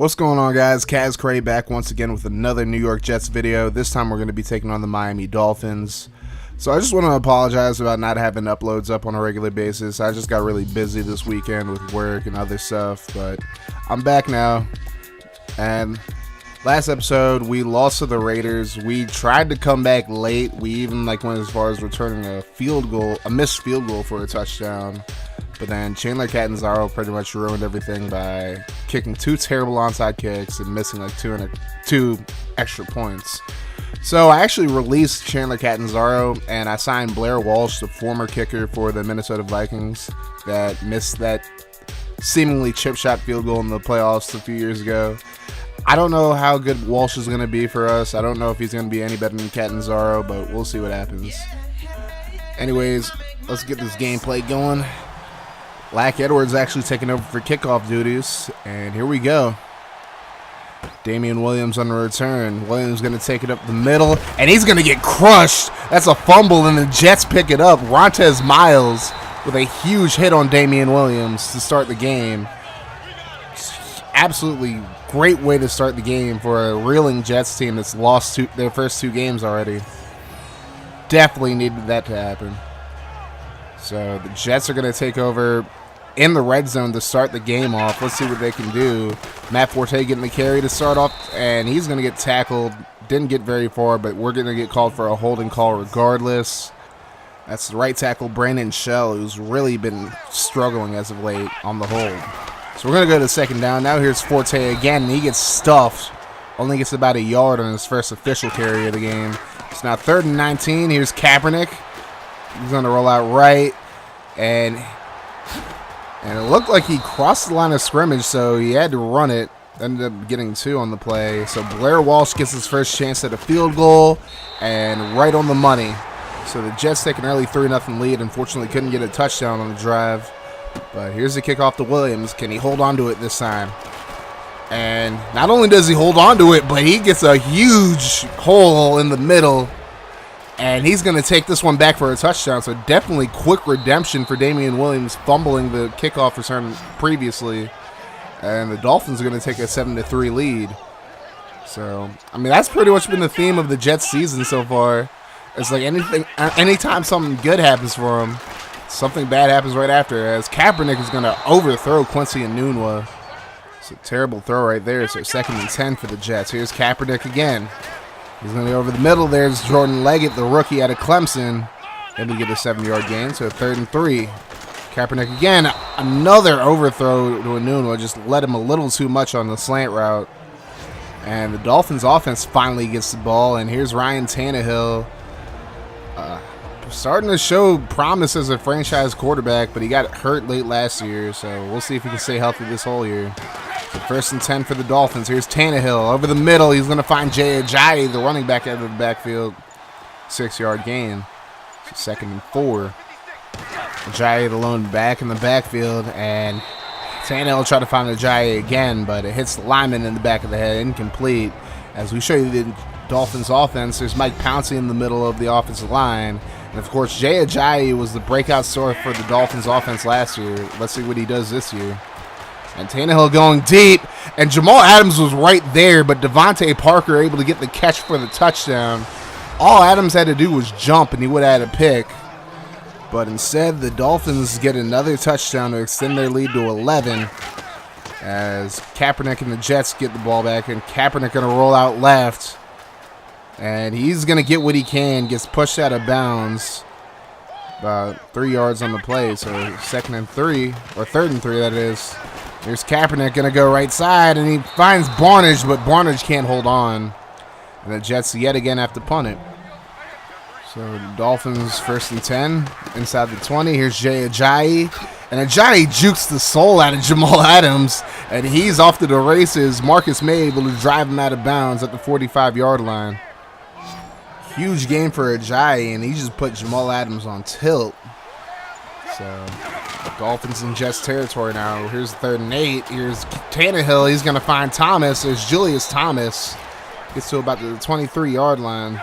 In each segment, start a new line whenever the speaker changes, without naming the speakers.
What's going on, guys? Kaz Cray back once again with another New York Jets video. This time we're going to be taking on the Miami Dolphins. So I just want to apologize about not having uploads up on a regular basis. I just got really busy this weekend with work and other stuff, but I'm back now. And last episode we lost to the Raiders. We tried to come back late. We even went as far as returning a missed field goal for a touchdown. But then Chandler Catanzaro pretty much ruined everything by kicking two terrible onside kicks and missing two extra points. So I actually released Chandler Catanzaro and I signed Blair Walsh, the former kicker for the Minnesota Vikings that missed that seemingly chip shot field goal in the playoffs a few years ago. I don't know how good Walsh is going to be for us. I don't know if he's going to be any better than Catanzaro, but we'll see what happens. Anyways, let's get this gameplay going. Lack Edwards actually taking over for kickoff duties, and here we go. Damian Williams on the return. Williams going to take it up the middle, and he's going to get crushed. That's a fumble, and the Jets pick it up. Rontez Miles with a huge hit on Damian Williams to start the game. Absolutely great way to start the game for a reeling Jets team that's lost their first two games already. Definitely needed that to happen. So the Jets are going to take over in the red zone to start the game off. Let's see what they can do. Matt Forte getting the carry to start off, and he's going to get tackled. Didn't get very far, but we're going to get called for a holding call regardless. That's the right tackle, Brandon Shell, who's really been struggling as of late on the hold. So we're going to go to second down. Now here's Forte again, and he gets stuffed. Only gets about a yard on his first official carry of the game. It's now 3rd and 19. Here's Kaepernick. He's going to roll out right, and it looked like he crossed the line of scrimmage, so he had to run it. Ended up getting 2 on the play. So Blair Walsh gets his first chance at a field goal, and right on the money. So the Jets take an early 3-0 lead. Unfortunately, couldn't get a touchdown on the drive. But here's the kickoff to Williams. Can he hold on to it this time? And not only does he hold on to it, but he gets a huge hole in the middle. And he's going to take this one back for a touchdown. So definitely quick redemption for Damian Williams, fumbling the kickoff return previously. And the Dolphins are going to take a 7-3 lead. So, I mean, that's pretty much been the theme of the Jets season so far. It's like anytime something good happens for them, something bad happens right after. As Kaepernick is going to overthrow Quincy Enunwa. It's a terrible throw right there. So 2nd and 10 for the Jets. Here's Kaepernick again. He's going to go over the middle. There's Jordan Leggett, the rookie out of Clemson. Able to get a 7-yard gain, so 3rd and 3. Kaepernick again, another overthrow to Enunwa. Just let him a little too much on the slant route. And the Dolphins offense finally gets the ball. And here's Ryan Tannehill. Starting to show promise as a franchise quarterback, but he got hurt late last year. So we'll see if he can stay healthy this whole year. So 1st and 10 for the Dolphins. Here's Tannehill over the middle. He's going to find Jay Ajayi, the running back, out of the backfield. 6-yard gain. So 2nd and 4. Ajayi, the lone back in the backfield, and Tannehill tried to find Ajayi again, but it hits the lineman in the back of the head, incomplete. As we show you the Dolphins offense, there's Mike Pouncey in the middle of the offensive line. And of course, Jay Ajayi was the breakout star for the Dolphins offense last year. Let's see what he does this year. And Tannehill going deep, and Jamal Adams was right there, but Devontae Parker able to get the catch for the touchdown. All Adams had to do was jump, and he would have had a pick. But instead, the Dolphins get another touchdown to extend their lead to 11. As Kaepernick and the Jets get the ball back, and Kaepernick going to roll out left. And he's going to get what he can, gets pushed out of bounds. About 3 yards on the play, so 2nd and 3, or 3rd and 3, that is. Here's Kaepernick going to go right side, and he finds Barnage, but Barnage can't hold on. And the Jets yet again have to punt it. So the Dolphins 1st and 10, inside the 20. Here's Jay Ajayi. And Ajayi jukes the soul out of Jamal Adams, and he's off to the races. Marcus May able to drive him out of bounds at the 45-yard line. Huge game for Ajayi, and he just put Jamal Adams on tilt. So Dolphins in Jets territory now. Here's 3rd and 8. Here's Tannehill. He's going to find Thomas. There's Julius Thomas. Gets to about the 23-yard line.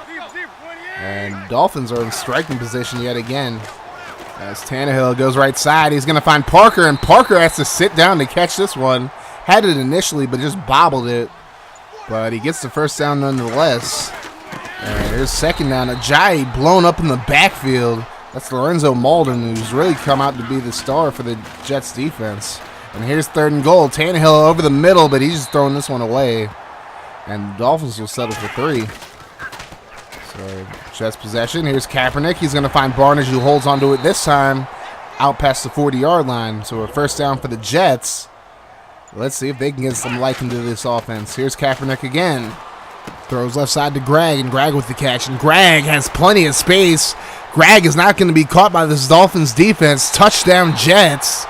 And Dolphins are in striking position yet again. As Tannehill goes right side, he's going to find Parker, and Parker has to sit down to catch this one. Had it initially, but just bobbled it. But he gets the first down nonetheless. And here's second down. Ajayi blown up in the backfield. That's Lorenzo Malden, who's really come out to be the star for the Jets defense. And here's third and goal. Tannehill over the middle, but he's just throwing this one away. And the Dolphins will settle for 3. So Jets possession. Here's Kaepernick. He's going to find Barnage, who holds onto it this time out past the 40-yard line. So a first down for the Jets. Let's see if they can get some life into this offense. Here's Kaepernick again. Throws left side to Gregg, and Gregg with the catch. And Gregg has plenty of space. Gregg is not going to be caught by this Dolphins defense. Touchdown Jets.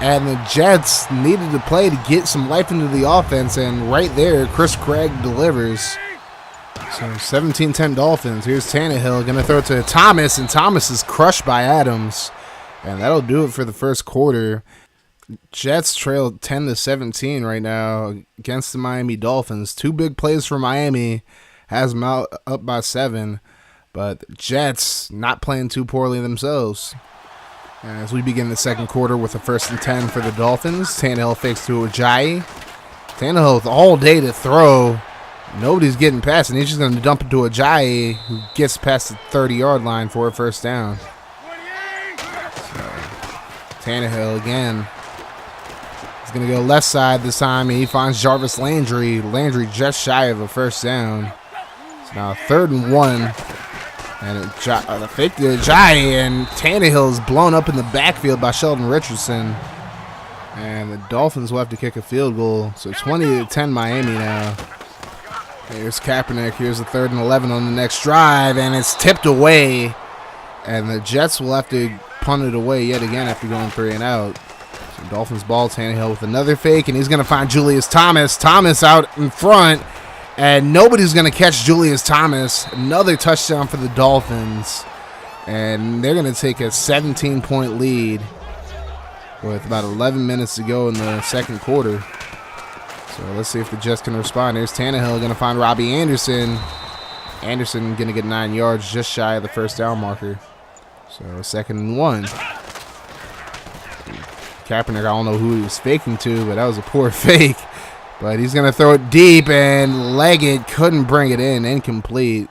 And the Jets needed to play to get some life into the offense. And right there, Chris Gregg delivers. So 17-10 Dolphins. Here's Tannehill going to throw it to Thomas. And Thomas is crushed by Adams. And that'll do it for the first quarter. Jets trail 10-17 right now against the Miami Dolphins. 2 big plays for Miami. Has them out up by 7. But the Jets not playing too poorly themselves. And as we begin the second quarter with a 1st and 10 for the Dolphins. Tannehill fakes to Ajayi. Tannehill with all day to throw. Nobody's getting past, and he's just going to dump it to Ajayi, who gets past the 30-yard line for a first down. So, Tannehill again. He's going to go left side this time, and he finds Jarvis Landry. Landry just shy of a first down. So now 3rd and 1. And the fake to Ajayi, and Tannehill is blown up in the backfield by Sheldon Richardson. And the Dolphins will have to kick a field goal. So 20-10 Miami now. Here's Kaepernick. Here's the 3rd and 11 on the next drive, and it's tipped away. And the Jets will have to punt it away yet again after going 3 and out. So Dolphins ball. Tannehill with another fake, and he's going to find Julius Thomas. Thomas out in front. And nobody's going to catch Julius Thomas. Another touchdown for the Dolphins. And they're going to take a 17-point lead with about 11 minutes to go in the second quarter. So let's see if the Jets can respond. Here's Tannehill going to find Robbie Anderson. Anderson going to get 9 yards, just shy of the first down marker. So 2nd and 1. Kaepernick, I don't know who he was faking to, but that was a poor fake. But he's going to throw it deep, and Leggett couldn't bring it in. Incomplete.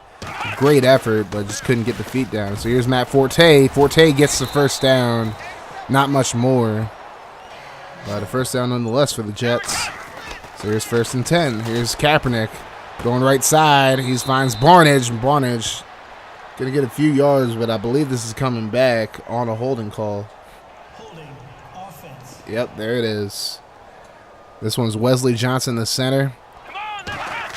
Great effort, but just couldn't get the feet down. So here's Matt Forte. Forte gets the first down. Not much more. But a first down nonetheless for the Jets. So here's 1st and 10. Here's Kaepernick going right side. He finds Barnage. And Barnage going to get a few yards, but I believe this is coming back on a holding call.
Holding offense.
Yep, there it is. This one's Wesley Johnson, the center.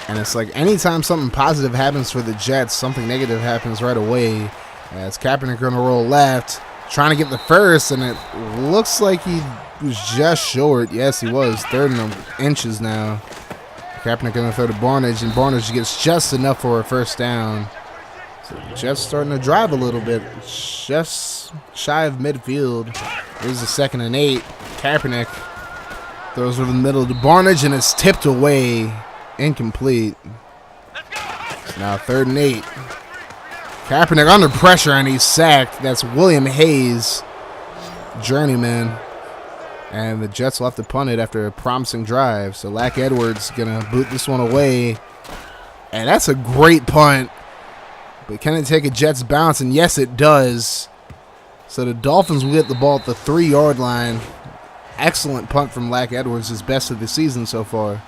And it's like anytime something positive happens for the Jets, something negative happens right away. As Kaepernick going to roll left, trying to get the first, and it looks like he was just short. Yes, he was. 3rd and inches now. Kaepernick going to throw to Barnage, and Barnage gets just enough for a first down. So the Jets starting to drive a little bit, just shy of midfield. Here's the 2nd and 8. Kaepernick throws over the middle to Barnage, and it's tipped away. Incomplete. Now 3rd and 8. Kaepernick under pressure, and he's sacked. That's William Hayes, journeyman. And the Jets will have to punt it after a promising drive. So Lack Edwards going to boot this one away. And that's a great punt. But can it take a Jets bounce? And yes, it does. So the Dolphins will get the ball at the 3-yard line. Excellent punt from Lack Edwards, his best of the season so far.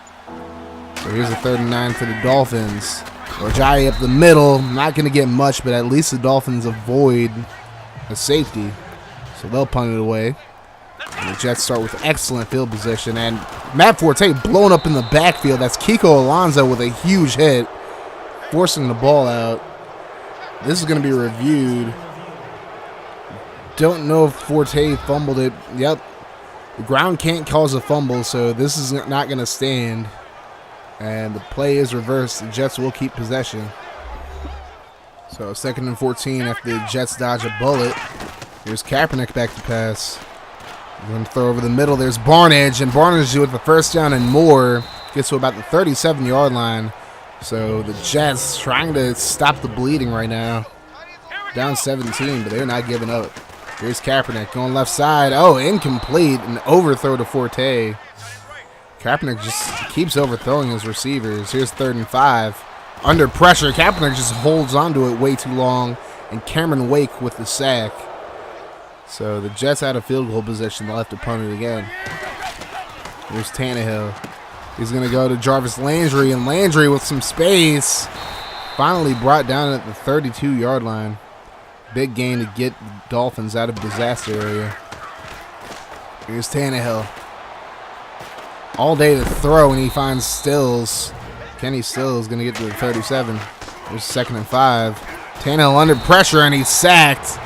So here's a 3rd and 9 for the Dolphins. Ajayi up the middle. Not going to get much, but at least the Dolphins avoid a safety. So they'll punt it away. And the Jets start with excellent field position. And Matt Forte blown up in the backfield. That's Kiko Alonso with a huge hit, forcing the ball out. This is going to be reviewed. Don't know if Forte fumbled it. Yep. The ground can't cause a fumble, so this is not going to stand. And the play is reversed. The Jets will keep possession. So 2nd and 14 after the Jets dodge a bullet. Here's Kaepernick back to pass. Going to throw over the middle. There's Barnage, and Barnage with the first down and more. Gets to about the 37-yard line. So the Jets trying to stop the bleeding right now. Down 17, but they're not giving up. Here's Kaepernick going left side. Oh, incomplete. An overthrow to Forte. Kaepernick just keeps overthrowing his receivers. Here's 3rd and 5. Under pressure, Kaepernick just holds onto it way too long, and Cameron Wake with the sack. So the Jets out of field goal position. They'll have to punt it again. Here's Tannehill. He's going to go to Jarvis Landry, and Landry with some space. Finally brought down at the 32-yard line. Big gain to get the Dolphins out of disaster area. Here's Tannehill. All day to throw, and he finds Stills. Kenny Stills going to get to the 37. There's 2nd and 5. Tannehill under pressure, and he's sacked.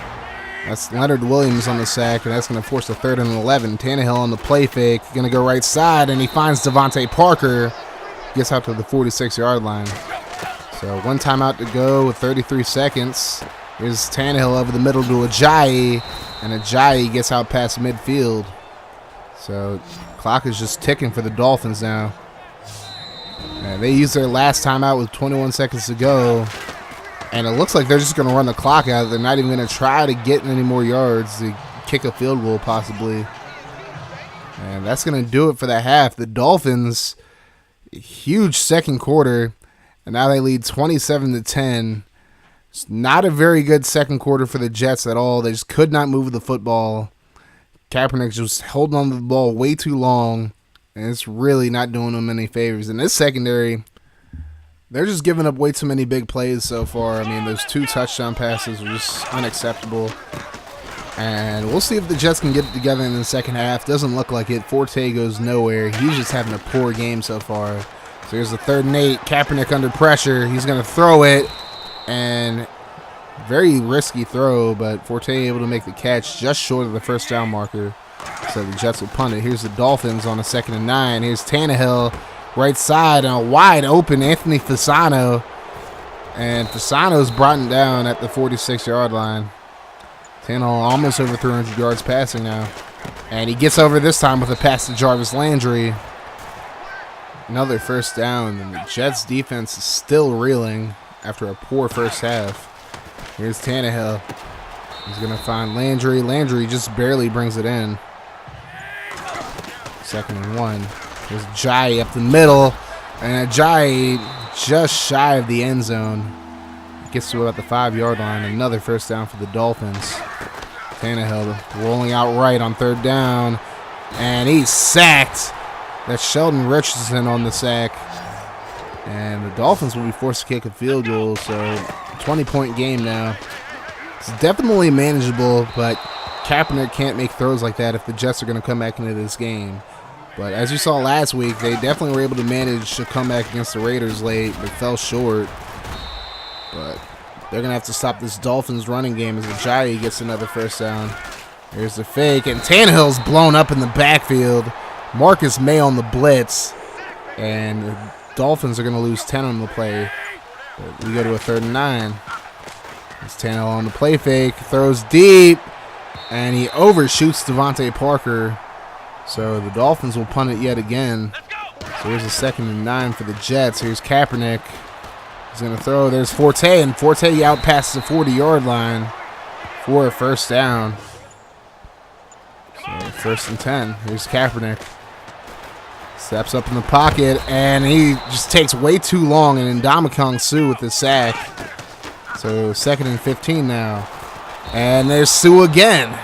That's Leonard Williams on the sack, and that's going to force a 3rd and 11. Tannehill on the play fake. Going to go right side, and he finds Devontae Parker. Gets out to the 46-yard line. So 1 timeout to go with 33 seconds. Here's Tannehill over the middle to Ajayi, and Ajayi gets out past midfield. So clock is just ticking for the Dolphins now. They used their last timeout with 21 seconds to go. And it looks like they're just going to run the clock out. They're not even going to try to get any more yards to kick a field goal possibly. And that's going to do it for the half. The Dolphins, huge second quarter. And now they lead 27-10. It's not a very good second quarter for the Jets at all. They just could not move the football. Kaepernick just holding on to the ball way too long. And it's really not doing them any favors. In this secondary, they're just giving up way too many big plays so far. I mean, those 2 touchdown passes were just unacceptable. And we'll see if the Jets can get it together in the second half. Doesn't look like it. Forte goes nowhere. He's just having a poor game so far. So here's the 3rd and 8. Kaepernick under pressure. He's going to throw it. And very risky throw, but Forte able to make the catch just short of the first down marker. So the Jets will punt it. Here's the Dolphins on a 2nd and 9. Here's Tannehill. Right side and a wide open Anthony Fasano. And Fasano's brought down at the 46-yard line. Tannehill almost over 300 yards passing now. And he gets over this time with a pass to Jarvis Landry. Another first down. And the Jets defense is still reeling after a poor first half. Here's Tannehill. He's going to find Landry. Landry just barely brings it in. 2nd and 1. There's Ajayi up the middle, and Ajayi just shy of the end zone. Gets to about the 5-yard line. Another first down for the Dolphins. Tannehill rolling out right on 3rd down, and he's sacked. That's Sheldon Richardson on the sack. And the Dolphins will be forced to kick a field goal, so 20-point game now. It's definitely manageable, but Kaepernick can't make throws like that if the Jets are going to come back into this game. But as you saw last week, they definitely were able to manage to come back against the Raiders late, but fell short. But they're going to have to stop this Dolphins running game as Ajayi gets another first down. Here's the fake, and Tannehill's blown up in the backfield. Marcus May on the blitz, and the Dolphins are going to lose 10 on the play. But we go to a 3rd and 9. It's Tannehill on the play fake, throws deep, and he overshoots Devontae Parker. So the Dolphins will punt it yet again. So here's a 2nd and 9 for the Jets. Here's Kaepernick. He's going to throw. There's Forte, and Forte out past the 40-yard line for a first down. So 1st and 10. Here's Kaepernick. Steps up in the pocket, and he just takes way too long, and Ndamukong Suh with the sack. So 2nd and 15 now. And there's Suh again.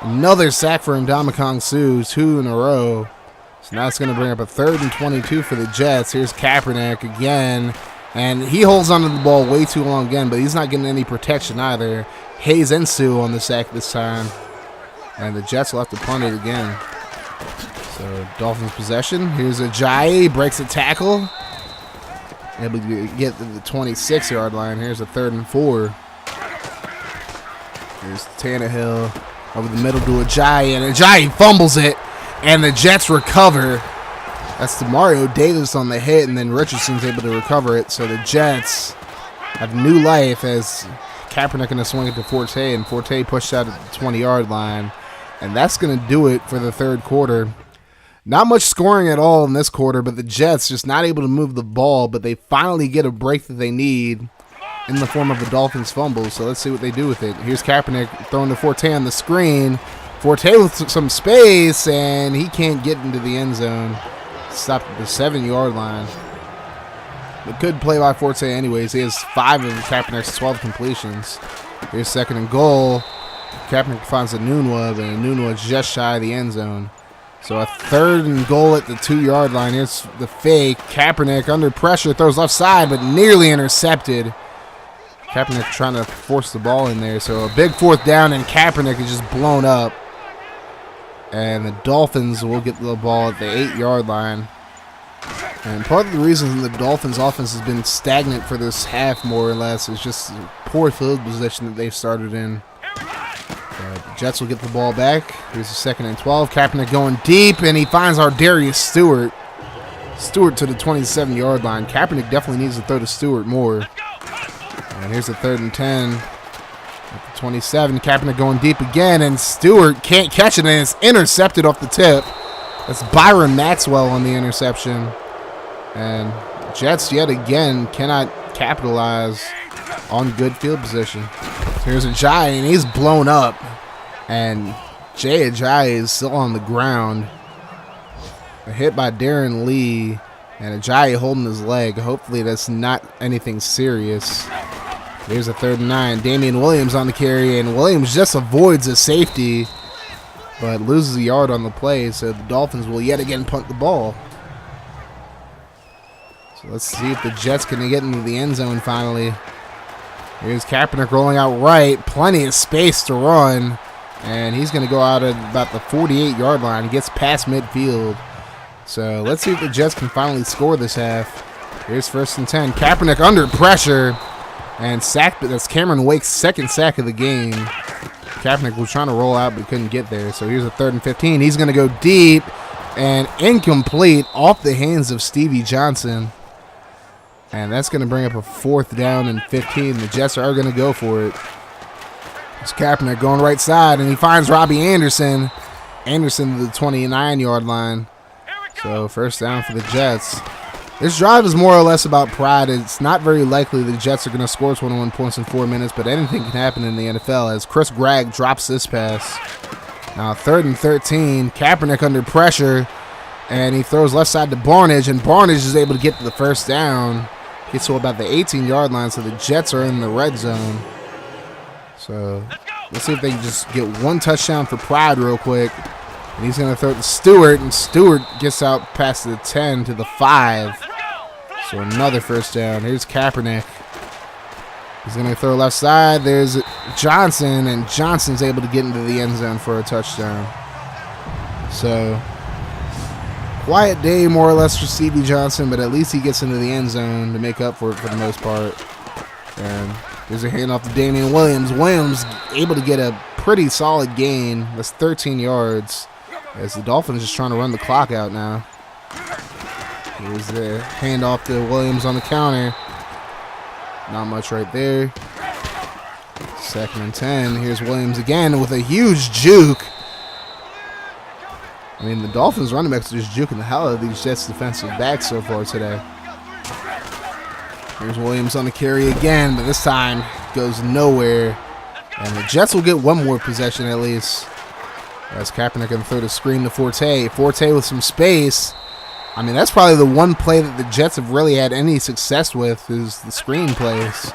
Another sack for Ndamukong Suh, 2 in a row. So now it's going to bring up a 3rd and 22 for the Jets. Here's Kaepernick again. And he holds onto the ball way too long again, but he's not getting any protection either. Hayes and Suh on the sack this time. And the Jets will have to punt it again. So Dolphins possession. Here's Ajayi, breaks a tackle. Able to get to the 26-yard line. Here's a 3rd and 4. Here's Tannehill over the middle to Ajayi, and Ajayi fumbles it, and the Jets recover. That's Demario Davis on the hit, and then Richardson's able to recover it. So the Jets have new life as Kaepernick going to swing it to Forte, and Forte pushed out at the 20-yard line. And that's going to do it for the 3rd quarter. Not much scoring at all in this quarter, but the Jets just not able to move the ball, but they finally get a break that they need in the form of a Dolphins fumble. So let's see what they do with it. Here's Kaepernick throwing to Forte on the screen, Forte with some space, and he can't get into the end zone. Stopped at the 7-yard line. But good play by Forte anyways. He has 5 of Kaepernick's 12 completions. Here's 2nd and goal. Kaepernick finds Enunwa, but Enunwa's just shy of the end zone. So a 3rd and goal at the 2-yard line. Here's the fake. Kaepernick under pressure, throws left side, but nearly intercepted. Kaepernick trying to force the ball in there. So a big 4th down, and Kaepernick is just blown up. And the Dolphins will get the ball at the 8-yard line. And part of the reason the Dolphins' offense has been stagnant for this half, more or less, is just poor field position that they've started in. The Jets will get the ball back. Here's the 2nd and 12. Kaepernick going deep, and he finds Ardarius Stewart. Stewart to the 27-yard line. Kaepernick definitely needs to throw to Stewart more. And here's the 3rd and 10. At the 27, Kaepernick going deep again, and Stewart can't catch it, and it's intercepted off the tip. That's Byron Maxwell on the interception. And Jets, yet again, cannot capitalize on good field position. Here's Ajayi, and he's blown up. And Jay Ajayi is still on the ground. A hit by Darren Lee, and Ajayi holding his leg. Hopefully that's not anything serious. Here's a 3rd and 9. Damian Williams on the carry, and Williams just avoids a safety, but loses a yard on the play, so the Dolphins will yet again punt the ball. So let's see if the Jets can get into the end zone finally. Here's Kaepernick rolling out right. Plenty of space to run, and he's going to go out at about the 48-yard line. He gets past midfield. So let's see if the Jets can finally score this half. Here's 1st and 10. Kaepernick under pressure. And sack, that's Cameron Wake's 2nd sack of the game. Kaepernick was trying to roll out but couldn't get there. So here's a 3rd and 15. He's going to go deep and incomplete off the hands of Stevie Johnson. And that's going to bring up a 4th down and 15. The Jets are going to go for it. It's Kaepernick going right side, and he finds Robbie Anderson. Anderson to the 29-yard line. So 1st down for the Jets. This drive is more or less about pride. It's not very likely the Jets are going to score 21 points in 4 minutes, but anything can happen in the NFL as Chris Gregg drops this pass. Now 3rd and 13. Kaepernick under pressure, and he throws left side to Barnage, and Barnage is able to get to the 1st down. Gets to about the 18-yard line, so the Jets are in the red zone. So let's see if they can just get 1 touchdown for pride real quick. And he's going to throw it to Stewart, and Stewart gets out past the 10 to the 5. So another 1st down. Here's Kaepernick. He's going to throw left side. There's Johnson, and Johnson's able to get into the end zone for a touchdown. So quiet day more or less for Stevie Johnson, but at least he gets into the end zone to make up for it for the most part. And there's a handoff to Damian Williams. Williams able to get a pretty solid gain. That's 13 yards. As the Dolphins just trying to run the clock out now. Here's the handoff to Williams on the counter. Not much right there. 2nd and 10. Here's Williams again with a huge juke. I mean, the Dolphins running backs are just juking the hell out of these Jets defensive backs so far today. Here's Williams on the carry again, but this time goes nowhere. And the Jets will get 1 more possession at least. As Kaepernick going to throw the screen to Forte. Forte with some space. I mean, that's probably the one play that the Jets have really had any success with is the screen plays.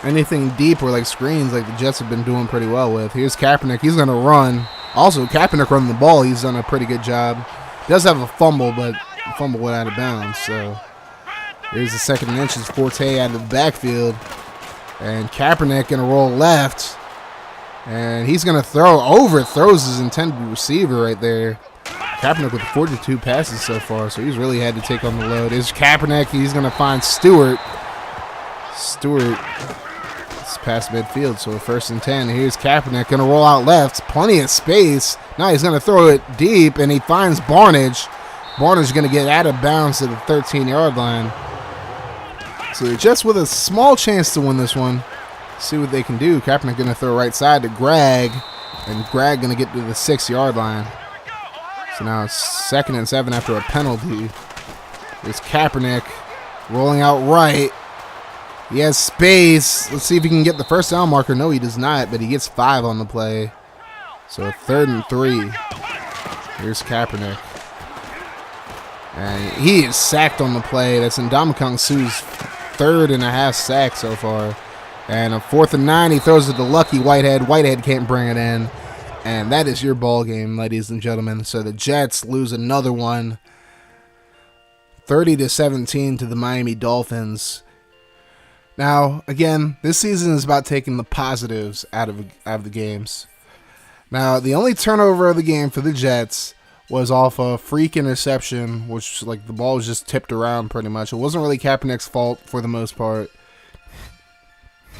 Anything deep or like screens, like the Jets have been doing pretty well with. Here's Kaepernick. He's going to run. Also, Kaepernick running the ball. He's done a pretty good job. Does have a fumble, but the fumble went out of bounds. So here's the 2nd and inches. Forte out of the backfield. And Kaepernick going to roll left. And he's going to overthrows his intended receiver right there. Kaepernick with 42 passes so far, so he's really had to take on the load. Is Kaepernick, he's going to find Stewart. Stewart is past midfield, so 1st and 10. Here's Kaepernick going to roll out left. Plenty of space. Now he's going to throw it deep, and he finds Barnage. Barnage is going to get out of bounds to the 13-yard line. So they're just with a small chance to win this one. See what they can do. Kaepernick going to throw right side to Gregg, and Gregg going to get to the 6-yard line. So now it's 2nd and 7 after a penalty. There's Kaepernick rolling out right. He has space. Let's see if he can get the 1st down marker. No, he does not, but he gets 5 on the play. So 3rd and 3. Here's Kaepernick. And he is sacked on the play. That's Ndamukong Suh's 3.5 sack so far. And a 4th and 9, he throws it to Lucky Whitehead. Whitehead can't bring it in. And that is your ball game, ladies and gentlemen. So the Jets lose another one, 30-17 to the Miami Dolphins. Now, again, this season is about taking the positives out of the games. Now, the only turnover of the game for the Jets was off a freak interception, which, like, the ball was just tipped around pretty much. It wasn't really Kaepernick's fault for the most part.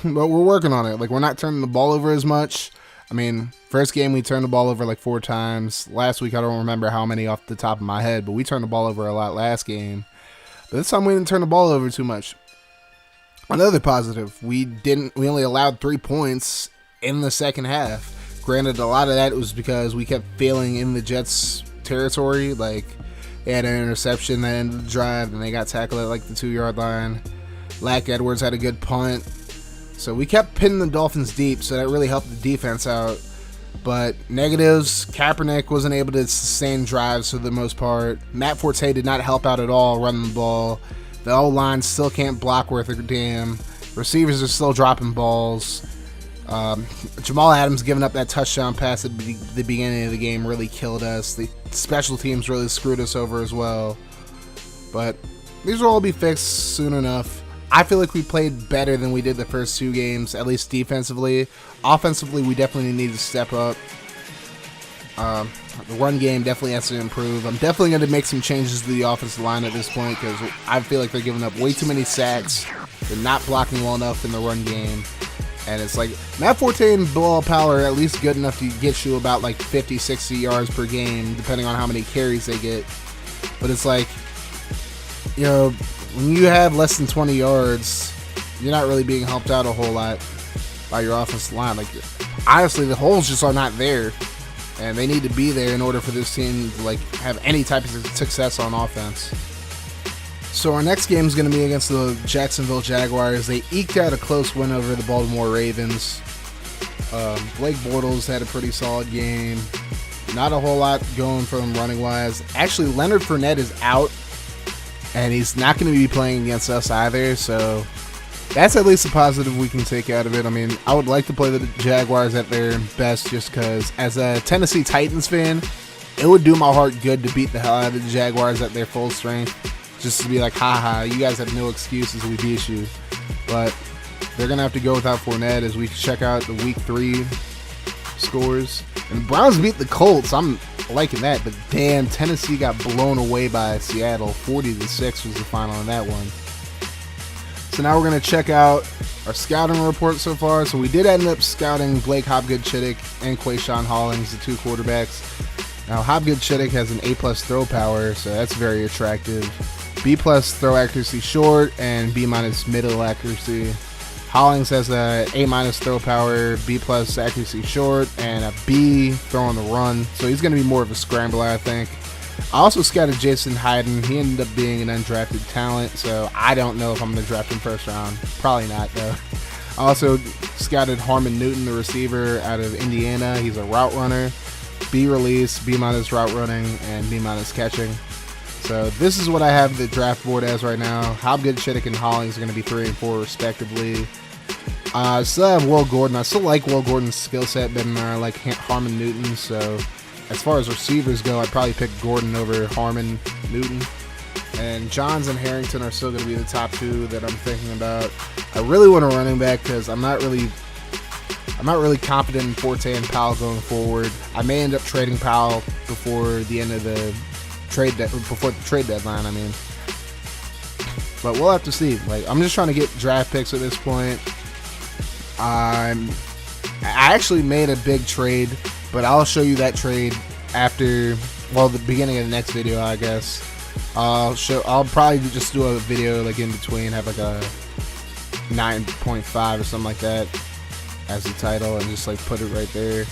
But we're working on it. Like, we're not turning the ball over as much. I mean, first game we turned the ball over like 4 times. Last week I don't remember how many off the top of my head, but we turned the ball over a lot last game. But this time we didn't turn the ball over too much. Another positive, we only allowed 3 points in the second half. Granted, a lot of that was because we kept failing in the Jets' territory. Like, they had an interception that ended the drive, and they got tackled at like the 2-yard line. Lack Edwards had a good punt. So we kept pinning the Dolphins deep, so that really helped the defense out. But negatives, Kaepernick wasn't able to sustain drives for the most part. Matt Forte did not help out at all running the ball. The O-line still can't block worth a damn. Receivers are still dropping balls. Jamal Adams giving up that touchdown pass at the beginning of the game really killed us. The special teams really screwed us over as well. But these will all be fixed soon enough. I feel like we played better than we did the first 2 games, at least defensively. Offensively, we definitely need to step up. The run game definitely has to improve. I'm definitely going to make some changes to the offensive line at this point because I feel like they're giving up way too many sacks. They're not blocking well enough in the run game. And it's like, Matt Forte and Bilal Powell are at least good enough to get you about like 50, 60 yards per game, depending on how many carries they get. But it's like, you know, when you have less than 20 yards, you're not really being helped out a whole lot by your offensive line. Like, honestly, the holes just are not there, and they need to be there in order for this team to like have any type of success on offense. So our next game is going to be against the Jacksonville Jaguars. They eked out a close win over the Baltimore Ravens. Blake Bortles had a pretty solid game. Not a whole lot going for him running wise. Actually, Leonard Fournette is out. And he's not going to be playing against us either, so that's at least a positive we can take out of it. I mean, I would like to play the Jaguars at their best just because, as a Tennessee Titans fan, it would do my heart good to beat the hell out of the Jaguars at their full strength. Just to be like, haha, you guys have no excuses, we beat you. But they're going to have to go without Fournette as we check out the Week 3 scores. And the Browns beat the Colts. I'm liking that, but damn, Tennessee got blown away by Seattle. 40-6 was the final on that one. So now we're going to check out our scouting report so far. So we did end up scouting Blake Hopgood-Chittick and Quayshawn Hollings, the 2 quarterbacks. Now Hopgood-Chittick has an A+ throw power, so that's very attractive. B+ throw accuracy short and B- middle accuracy. Hollings has a A- throw power, B+ accuracy short, and a B throw on the run. So he's going to be more of a scrambler, I think. I also scouted Jason Hayden. He ended up being an undrafted talent, so I don't know if I'm going to draft him first round. Probably not, though. I also scouted Harmon Newton, the receiver out of Indiana. He's a route runner. B release, B- route running, and B- catching. So this is what I have the draft board as right now. Hopgood-Chittick and Hollings are going to be 3 and 4 respectively. I still have Will Gordon. I still like Will Gordon's skill set better than I like Harmon Newton. So as far as receivers go, I'd probably pick Gordon over Harmon Newton. And Johns and Harrington are still going to be the top 2 that I'm thinking about. I really want a running back because I'm not really confident in Forte and Powell going forward. I may end up trading Powell before the end of the trade deadline. I mean, but we'll have to see. Like, I'm just trying to get draft picks at this point. I actually made a big trade, but I'll show you that trade after, well, the beginning of the next video, I guess. I'll probably just do a video like in between, have like a 9.5 or something like that as the title, and just like put it right there.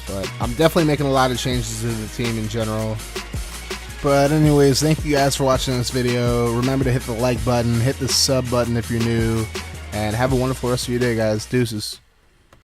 But I'm definitely making a lot of changes to the team in general. But anyways, thank you guys for watching this video. Remember to hit the like button, hit the sub button if you're new, and have a wonderful rest of your day, guys. Deuces.